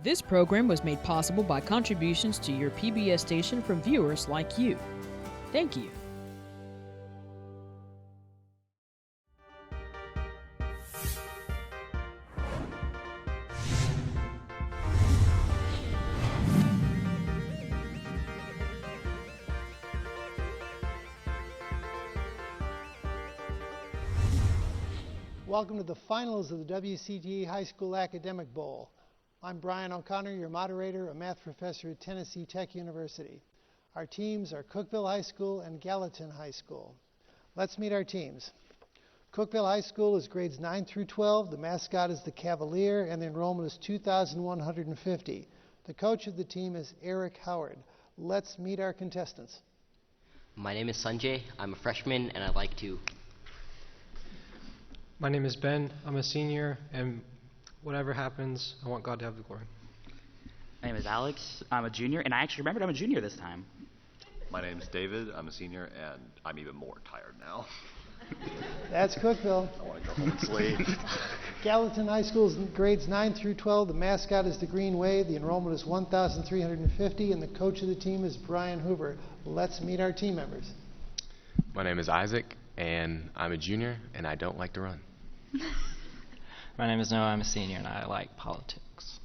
This program was made possible by contributions to your PBS station from viewers like you. Thank you. Welcome to the finals of the WCTE High School Academic Bowl. I'm Brian O'Connor, your moderator, a math professor at Tennessee Tech University. Our teams are Cookeville High School and Gallatin High School. Let's meet our teams. Cookeville High School is grades 9 through 12. The mascot is the Cavalier, and the enrollment is 2,150. The coach of the team is Eric Howard. Let's meet our contestants. My name is Sanjay. I'm a freshman, and I'd like to... My name is Ben. I'm a senior, and whatever happens, I want God to have the glory. My name is Alex. I'm a junior, and I actually remembered I'm a junior this time. My name is David. I'm a senior, and I'm even more tired now. That's Cookeville. I want to go home and sleep. Gallatin High School's grades 9 through 12. The mascot is the Green Wave. The enrollment is 1,350, and the coach of the team is Brian Hoover. Let's meet our team members. My name is Isaac, and I'm a junior, and I don't like to run. My name is Noah. I'm a senior, and I like politics.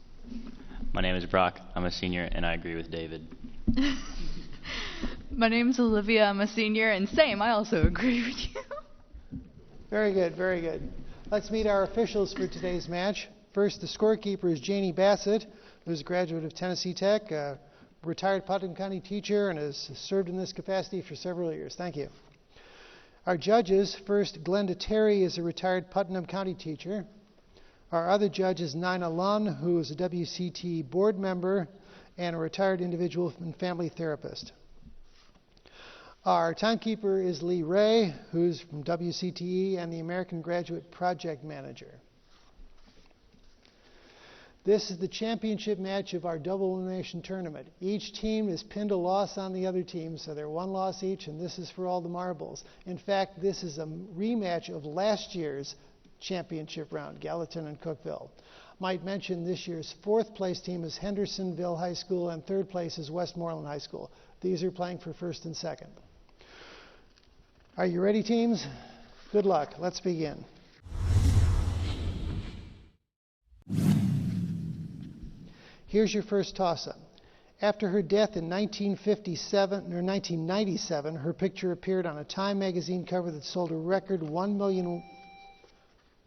My name is Brock. I'm a senior, and I agree with David. My name is Olivia. I'm a senior, and same, I also agree with you. Very good, very good. Let's meet our officials for today's match. First, the scorekeeper is Janie Bassett, who's a graduate of Tennessee Tech, a retired Putnam County teacher, and has served in this capacity for several years. Thank you. Our judges, first, Glenda Terry is a retired Putnam County teacher. Our other judge is Nina Lunn, who is a WCTE board member and a retired individual and family therapist. Our timekeeper is Lee Ray, who's from WCTE and the American Graduate Project Manager. This is the championship match of our double elimination tournament. Each team is pinned a loss on the other team, so they're one loss each, and this is for all the marbles. In fact, this is a rematch of last year's championship round, Gallatin and Cookeville. Might mention this year's fourth place team is Hendersonville High School, and third place is Westmoreland High School. These are playing for first and second. Are you ready, teams? Good luck. Let's begin. Here's your first toss-up. After her death in 1997, her picture appeared on a Time magazine cover that sold a record 1 million.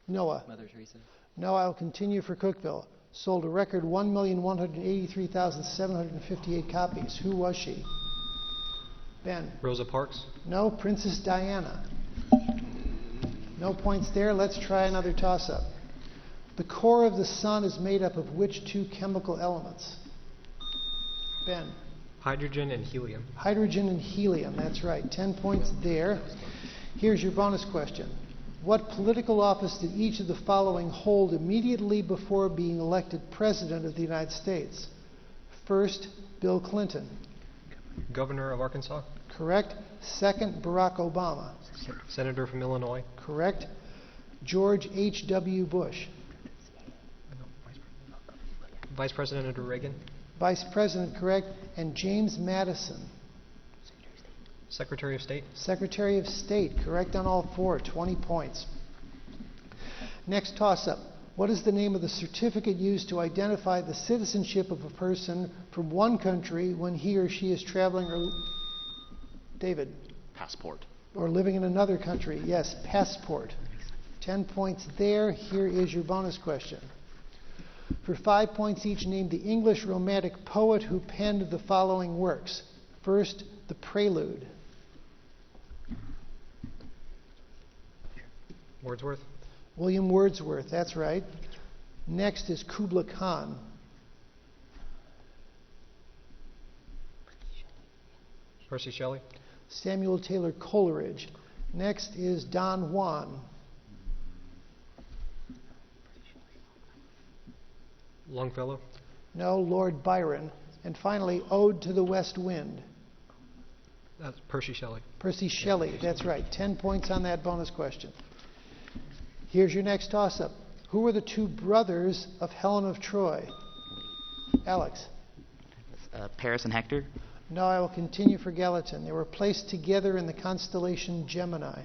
Noah. Mother Teresa. Noah, I'll continue for Cookeville. Sold a record 1,183,758 copies. Who was she? Ben. Rosa Parks. No, Princess Diana. No points there. Let's try another toss-up. The core of the sun is made up of which two chemical elements? Ben. Hydrogen and helium. Hydrogen and helium, that's right. 10 points there. Here's your bonus question. What political office did each of the following hold immediately before being elected President of the United States? First, Bill Clinton. Governor of Arkansas. Correct. Second, Barack Obama. Senator from Illinois. Correct. George H.W. Bush. Vice President under Reagan. Vice President, correct. And James Madison. Secretary of State. Secretary of State, correct on all four, 20 points. Next toss-up. What is the name of the certificate used to identify the citizenship of a person from one country when he or she is traveling or... David? Passport. Or living in another country. Yes, passport. 10 points there. Here is your bonus question. For 5 points each, name the English Romantic poet who penned the following works. First, the Prelude. Wordsworth. William Wordsworth, that's right. Next is Kubla Khan. Percy Shelley. Samuel Taylor Coleridge. Next is Don Juan. Longfellow. No, Lord Byron. And finally, Ode to the West Wind. That's Percy Shelley. Percy Shelley, that's right. 10 points on that bonus question. Here's your next toss-up. Who were the two brothers of Helen of Troy? Alex? Paris and Hector. No, I will continue for Gallatin. They were placed together in the constellation Gemini.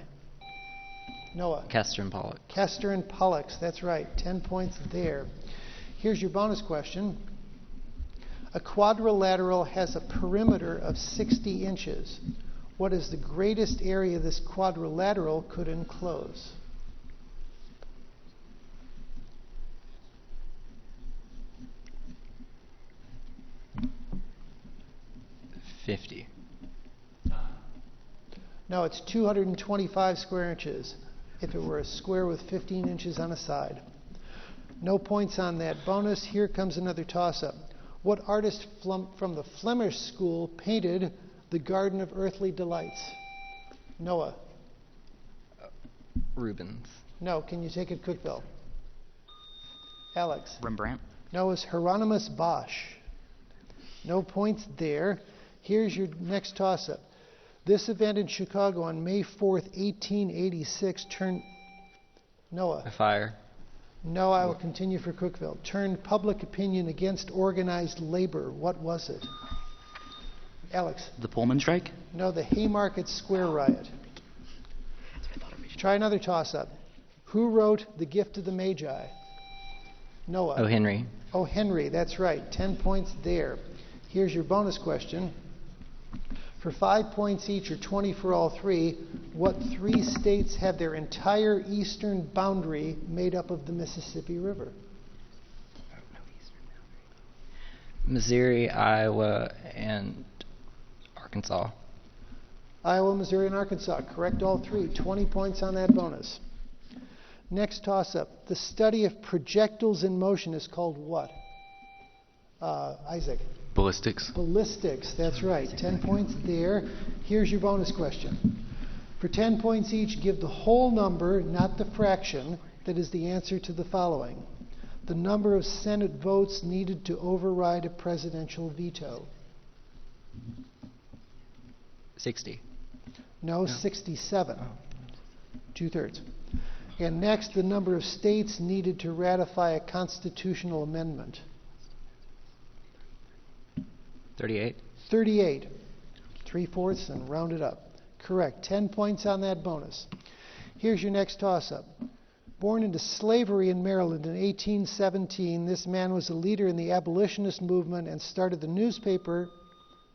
Noah? Castor and Pollux. Castor and Pollux, that's right. 10 points there. Here's your bonus question. A quadrilateral has a perimeter of 60 inches. What is the greatest area this quadrilateral could enclose? $50. No, it's 225 square inches if it were a square with 15 inches on a side. No points on that bonus. Here comes another toss-up. What artist from the Flemish school painted the Garden of Earthly Delights? Noah? Rubens. No, can you take it, Cookeville? Alex? Rembrandt. No, it's Hieronymus Bosch. No points there. Here's your next toss-up. This event in Chicago on May 4th, 1886 turned... Noah? A fire. No, I will continue for Cookeville. Turned public opinion against organized labor. What was it? Alex? The Pullman strike. No, the Haymarket Square riot. Try another toss-up. Who wrote The Gift of the Magi? Noah? O. Henry. Oh, Henry, that's right. 10 points there. Here's your bonus question. For 5 points each, or 20 for all three, what three states have their entire eastern boundary made up of the Mississippi River? Missouri, Iowa, and Arkansas. Iowa, Missouri, and Arkansas. Correct all three. 20 points on that bonus. Next toss-up. The study of projectiles in motion is called what? Isaac? Ballistics. Ballistics, that's right. 10 points there. Here's your bonus question. For 10 points each, give the whole number, not the fraction, that is the answer to the following. The number of Senate votes needed to override a presidential veto. 60. No, 67. 2/3. And next, the number of states needed to ratify a constitutional amendment. 38. 38. 3/4 and round it up. Correct. 10 points on that bonus. Here's your next toss-up. Born into slavery in Maryland in 1817, this man was a leader in the abolitionist movement and started the newspaper.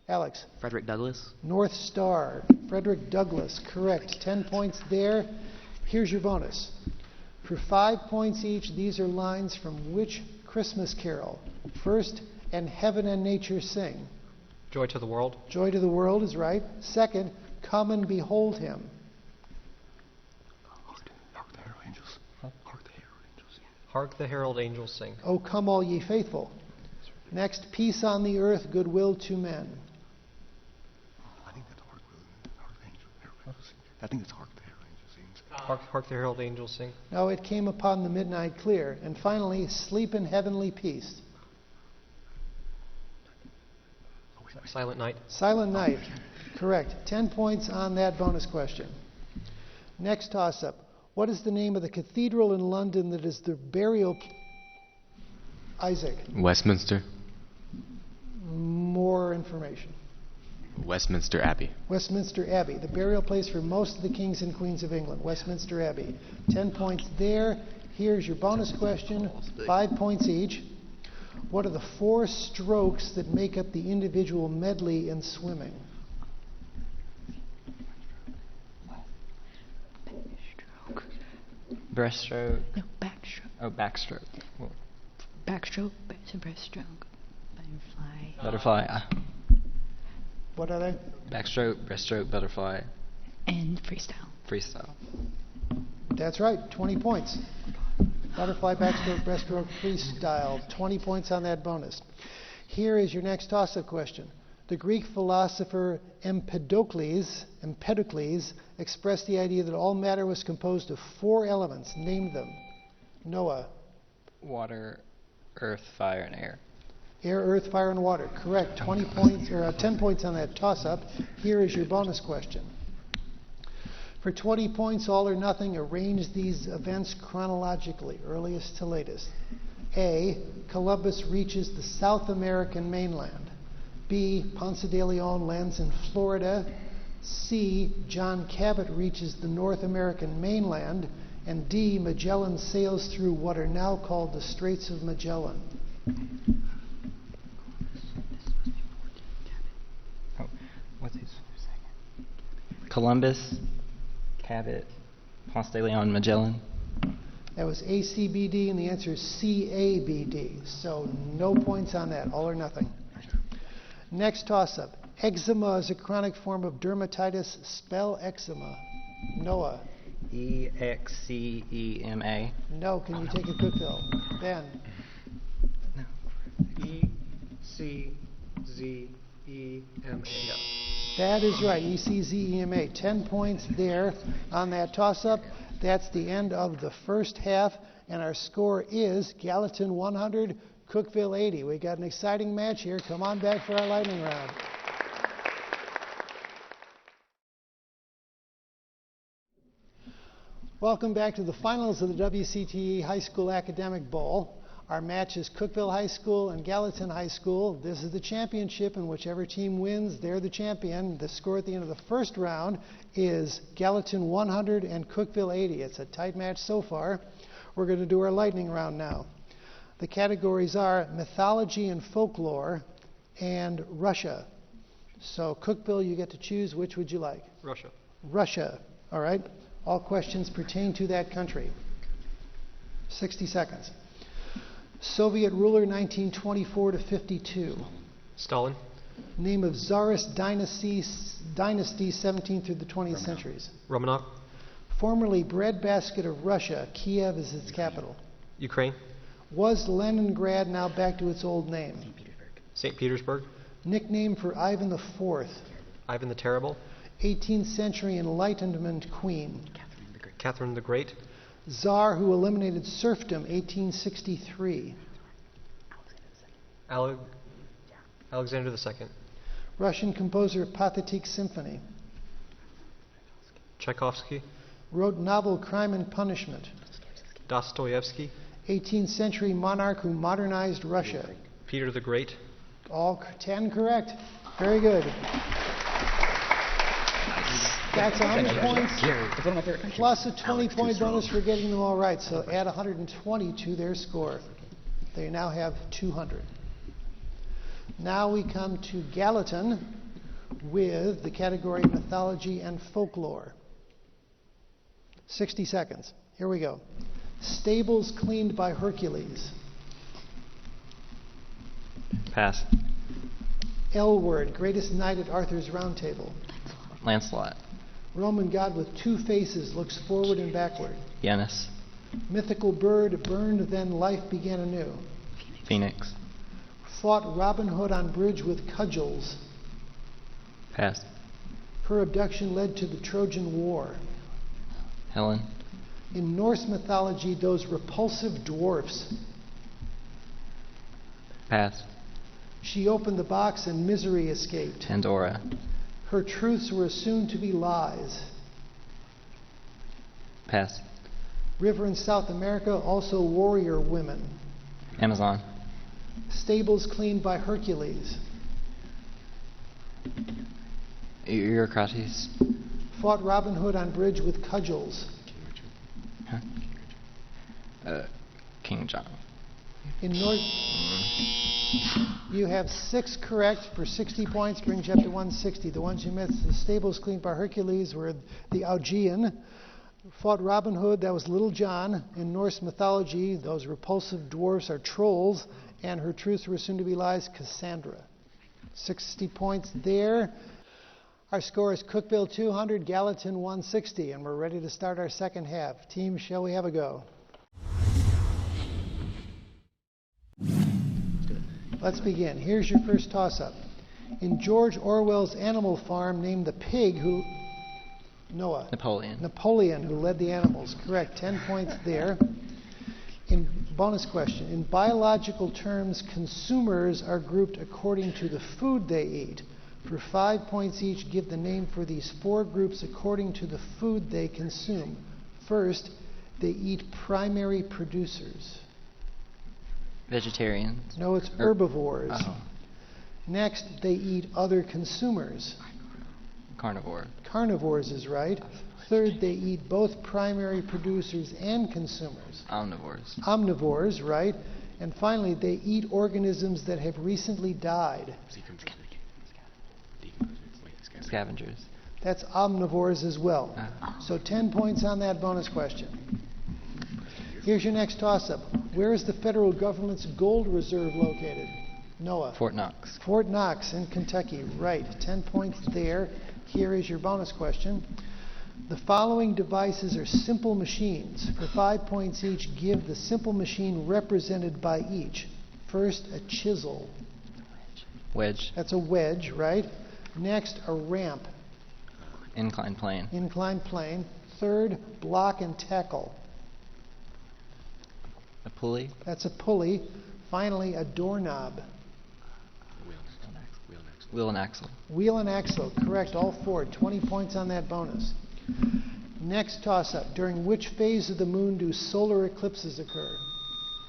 Alex? Frederick Douglass. North Star. Frederick Douglass. Correct. 10 points there. Here's your bonus. For 5 points each, these are lines from which Christmas carol? First, and heaven and nature sing. Joy to the world. Joy to the world is right. Second, come and behold him. Hark the herald angels. Hark the herald angels sing. Hark the herald angels sing. Oh, come all ye faithful. Next, peace on the earth, goodwill to men. I think that's hark the herald angels sing. I think it's hark the herald angels sing. Hark the herald angels sing. No, it came upon the midnight clear. And finally, sleep in heavenly peace. Silent night. Silent night. Correct. 10 points on that bonus question. Next toss-up. What is the name of the cathedral in London that is the burial... Isaac? Westminster. More information. Westminster Abbey. Westminster Abbey, the burial place for most of the kings and queens of England. Westminster Abbey. 10 points there. Here's your bonus question. 5 points each. What are the 4 strokes that make up the individual medley in swimming? Breaststroke. No, backstroke. Oh, backstroke. Well, Backstroke, breaststroke, butterfly. butterfly. What are they? Backstroke, breaststroke, butterfly, And freestyle. freestyle. That's right, 20 points. Butterfly, backstroke, breaststroke, freestyle. 20 points on that bonus. Here is your next toss-up question. The Greek philosopher Empedocles expressed the idea that all matter was composed of 4 elements. Name them. Noah. Water, earth, fire, and air. Air, earth, fire, and water. Correct. 20 points, or 10 points on that toss-up. Here is your bonus question. For 20 points, all or nothing, arrange these events chronologically, earliest to latest. A. Columbus reaches the South American mainland. B. Ponce de Leon lands in Florida. C. John Cabot reaches the North American mainland. And D. Magellan sails through what are now called the Straits of Magellan. Oh, what's his second? Columbus, Cabot, Ponce de Leon, Magellan. That was ACBD, and the answer is CABD. So no points on that, all or nothing. Next toss-up. Eczema is a chronic form of dermatitis. Spell eczema. Noah. EXCEMA. No, can you take a Cookeville? Ben. ECZEMA. That is right, ECZEMA. 10 points there on that toss-up. That's the end of the first half, and our score is Gallatin 100, Cookeville 80. We got an exciting match here. Come on back for our lightning round. Welcome back to the finals of the WCTE High School Academic Bowl. Our match is Cookeville High School and Gallatin High School. This is the championship, and whichever team wins, they're the champion. The score at the end of the first round is Gallatin 100 and Cookeville 80. It's a tight match so far. We're going to do our lightning round now. The categories are mythology and folklore and Russia. So Cookeville, you get to choose. Which would you like? Russia. Russia. All right. All questions pertain to that country. 60 seconds. Soviet ruler 1924 to 52. Stalin. Name of Tsarist dynasty 17th through the 20th centuries. Romanov. Formerly breadbasket of Russia, Kiev is its capital. Ukraine. Was Leningrad now back to its old name? St. Petersburg. Nickname for Ivan IV. Ivan the Terrible. 18th century Enlightenment queen. Catherine the Great. Tsar who eliminated serfdom, 1863. Alexander II. Russian composer, Pathetic Symphony. Tchaikovsky. Wrote novel Crime and Punishment. Dostoevsky. 18th century monarch who modernized Russia. Peter the Great. All 10 correct. Very good. That's 100 points plus a 20-point bonus for getting them all right. So add 120 to their score. They now have 200. Now we come to Gallatin with the category mythology and folklore. 60 seconds. Here we go. Stables cleaned by Hercules. Pass. L word, greatest knight at Arthur's Round Table. Lancelot. Roman god with two faces, looks forward and backward. Janus. Mythical bird, burned then life began anew. Phoenix. Fought Robin Hood on bridge with cudgels. Pass. Her abduction led to the Trojan War. Helen. In Norse mythology, those repulsive dwarfs. Pass. She opened the box and misery escaped. Pandora. Her truths were assumed to be lies. Pass. River in South America, also warrior women. Amazon. Stables cleaned by Hercules. Eucrates. Fought Robin Hood on bridge with cudgels. King John. In North, you have 6 correct for 60 points, brings you up to 160. The ones you missed, the stables cleaned by Hercules were the Augean. Fought Robin Hood, that was Little John. In Norse mythology, those repulsive dwarfs are trolls, and her truths were soon to be lies, Cassandra. 60 points there. Our score is Cookeville 200, Gallatin 160, and we're ready to start our second half. Team, shall we have a go? Let's begin. Here's your first toss-up. In George Orwell's Animal Farm, name the pig who... Noah. Napoleon. Napoleon, who led the animals. Correct. 10 points there. In bonus question. In biological terms, consumers are grouped according to the food they eat. For 5 points each, give the name for these 4 groups according to the food they consume. First, they eat primary producers. Vegetarians. No, it's herbivores. Oh. Next, they eat other consumers. Carnivore. Carnivores is right. Third, they eat both primary producers and consumers. Omnivores. Omnivores, right. And finally, they eat organisms that have recently died. Scavengers. That's omnivores as well. So 10 points on that bonus question. Here's your next toss-up. Where is the federal government's gold reserve located? Noah. Fort Knox. Fort Knox in Kentucky. Right. 10 points there. Here is your bonus question. The following devices are simple machines. For 5 points each, give the simple machine represented by each. First, a chisel. Wedge. That's a wedge, right? Next, a ramp. Inclined plane. Inclined plane. Third, block and tackle. A pulley. That's a pulley. Finally, a doorknob. Wheel and axle. Wheel and axle. Correct, all four. 20 points on that bonus. Next toss-up. During which phase of the moon do solar eclipses occur?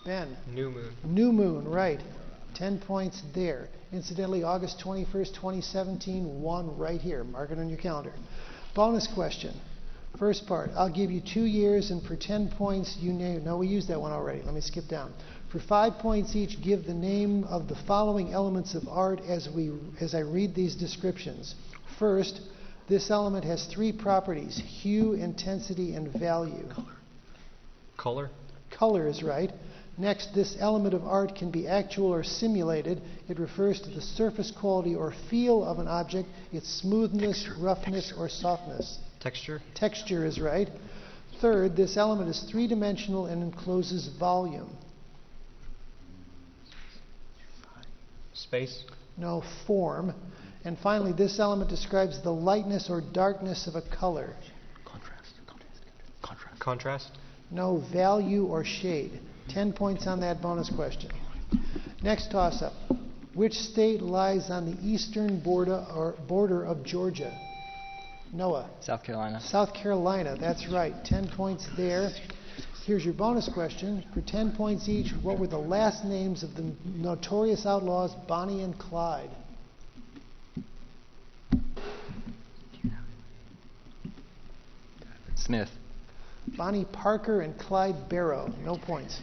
Ben. New moon. New moon, right. 10 points there. Incidentally, August 21st, 2017, one right here. Mark it on your calendar. Bonus question. First part, I'll give you 2 years, and for 10 points, you name. No, we used that one already. Let me skip down. For 5 points each, give the name of the following elements of art as I read these descriptions. First, this element has 3 properties: hue, intensity, and value. Color. Color is right. Next, this element of art can be actual or simulated. It refers to the surface quality or feel of an object, its smoothness, roughness, or softness. Texture. Texture is right. Third, this element is 3-dimensional and encloses volume. Space. No, form. And finally, this element describes the lightness or darkness of a color. Contrast. No, value or shade. 10 points on that bonus question. Next toss-up. Which state lies on the eastern border of Georgia? Noah. South Carolina. South Carolina, that's right. 10 points there. Here's your bonus question. For 10 points each, what were the last names of the notorious outlaws Bonnie and Clyde? Smith. Bonnie Parker and Clyde Barrow. No points.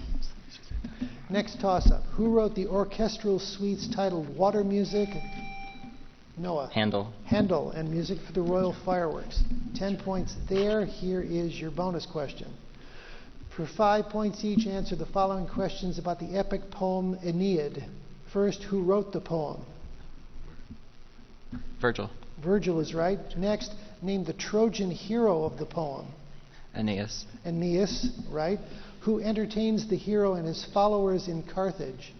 Next toss-up. Who wrote the orchestral suites titled Water Music? Noah. Handel. Handel, and Music for the Royal Fireworks. 10 points there. Here is your bonus question. For 5 points each, answer the following questions about the epic poem Aeneid. First, who wrote the poem? Virgil. Virgil is right. Next, name the Trojan hero of the poem. Aeneas. Aeneas, right. Who entertains the hero and his followers in Carthage?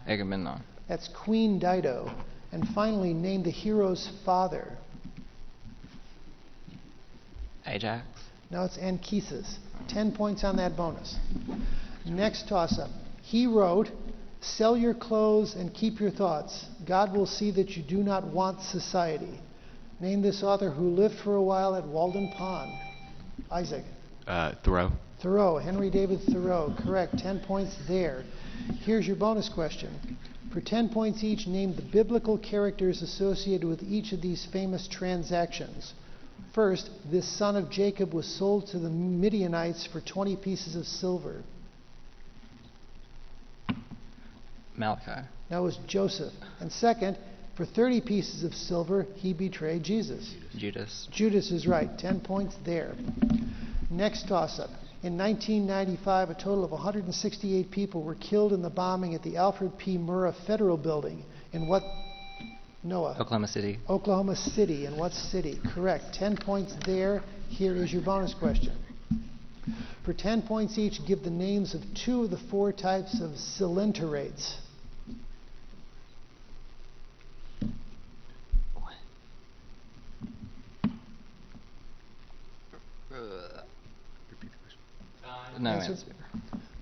Agamemnon. That's Queen Dido. And finally, name the hero's father. Ajax. No, it's Anchises. 10 points on that bonus. Next toss-up. He wrote, "Sell your clothes and keep your thoughts. God will see that you do not want society." Name this author who lived for a while at Walden Pond. Isaac. Thoreau. Thoreau. Henry David Thoreau. Correct. 10 points there. Here's your bonus question. For 10 points each, name the biblical characters associated with each of these famous transactions. First, this son of Jacob was sold to the Midianites for 20 pieces of silver. Malachi. That was Joseph. And second, for 30 pieces of silver, he betrayed Jesus. Judas. Judas is right. 10 points there. Next toss-up. In 1995, a total of 168 people were killed in the bombing at the Alfred P. Murrah Federal Building. In what? Noah. Oklahoma City. Oklahoma City. In what city? Correct. 10 points there. Here is your bonus question. For 10 points each, give the names of 2 of the 4 types of cylinderates. No Answer. answer.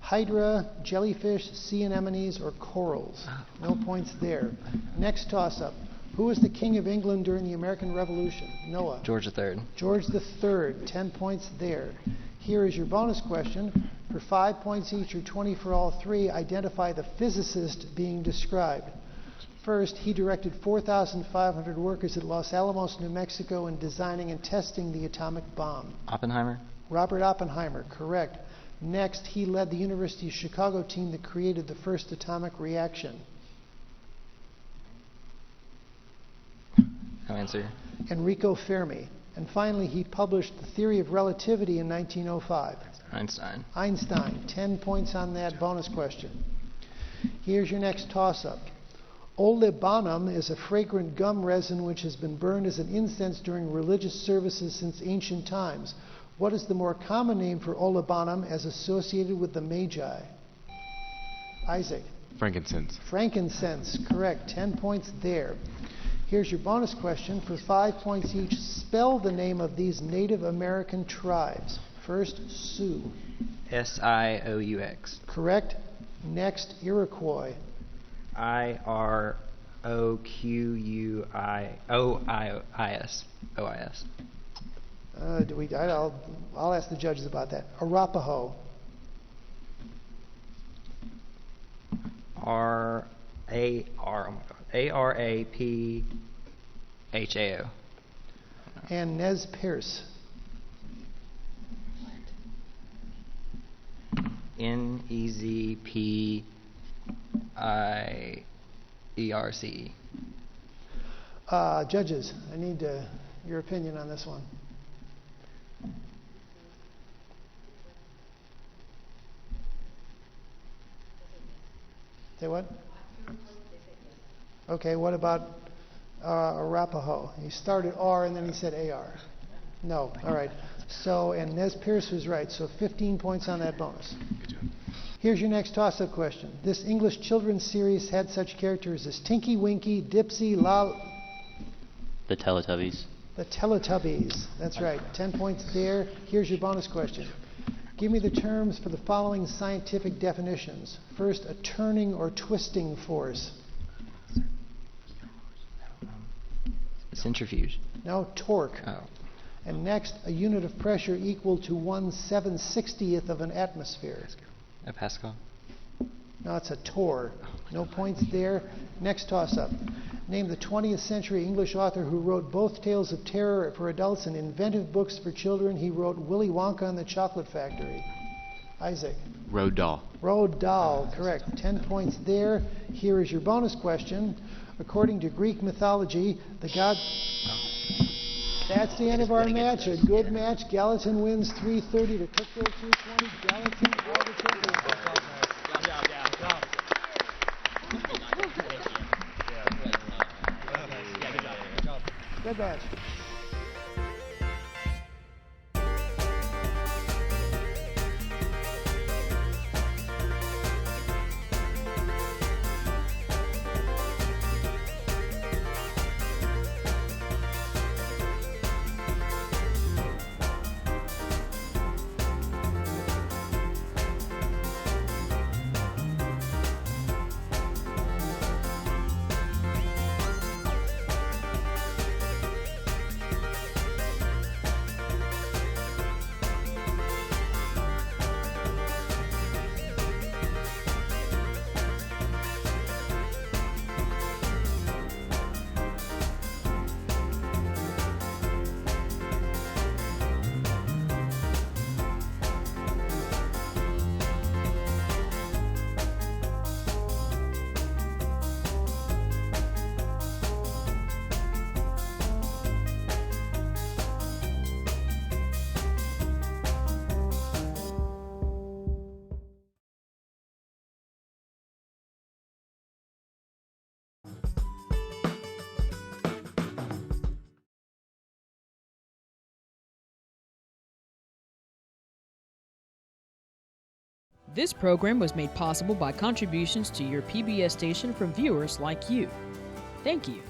Hydra, jellyfish, sea anemones, or corals. No points there. Next toss-up. Who was the King of England during the American Revolution? Noah. George III. George III. 10 points there. Here is your bonus question. For 5 points each or 20 for all three, identify the physicist being described. First, he directed 4,500 workers at Los Alamos, New Mexico in designing and testing the atomic bomb. Oppenheimer. Robert Oppenheimer, correct. Next, he led the University of Chicago team that created the first atomic reaction. No answer. Enrico Fermi. And finally, he published the theory of relativity in 1905. Einstein. Einstein, 10 points on that bonus question. Here's your next toss-up. Olibanum is a fragrant gum resin which has been burned as an incense during religious services since ancient times. What is the more common name for olibanum as associated with the Magi? Isaac. Frankincense. Frankincense, correct. 10 points there. Here's your bonus question. For 5 points each, spell the name of these Native American tribes. First, Sioux. Sioux. Correct. Next, Iroquois. Iroquois. I'll ask the judges about that. Arapaho. Araphao. And Nez Perce. Nezperce. Judges, I need your opinion on this one. Say what? Okay, what about Arapaho? He started R and then he said AR. No, all right. So, and Nez Perce was right, so 15 points on that bonus. Good job. Here's your next toss-up question. This English children's series had such characters as Tinky Winky, Dipsy, The Teletubbies. the Teletubbies. That's right, 10 points there. Here's your bonus question. Give me the terms for the following scientific definitions. First, a turning or twisting force. Centrifuge. No, torque. Oh. And next, a unit of pressure equal to 1/760th of an atmosphere. A Pascal. No, it's a torr. No points there. Next toss-up. Name the 20th century English author who wrote both Tales of Terror for adults and inventive books for children. He wrote Willy Wonka and the Chocolate Factory. Isaac. Roald Dahl. Roald Dahl, correct. 10 points there. Here is your bonus question. According to Greek mythology, the god... That's the end of our match. A good match. Gallatin wins 330 to Cookeville 220. Gallatin, all the takeaways. Good match. This program was made possible by contributions to your PBS station from viewers like you. Thank you.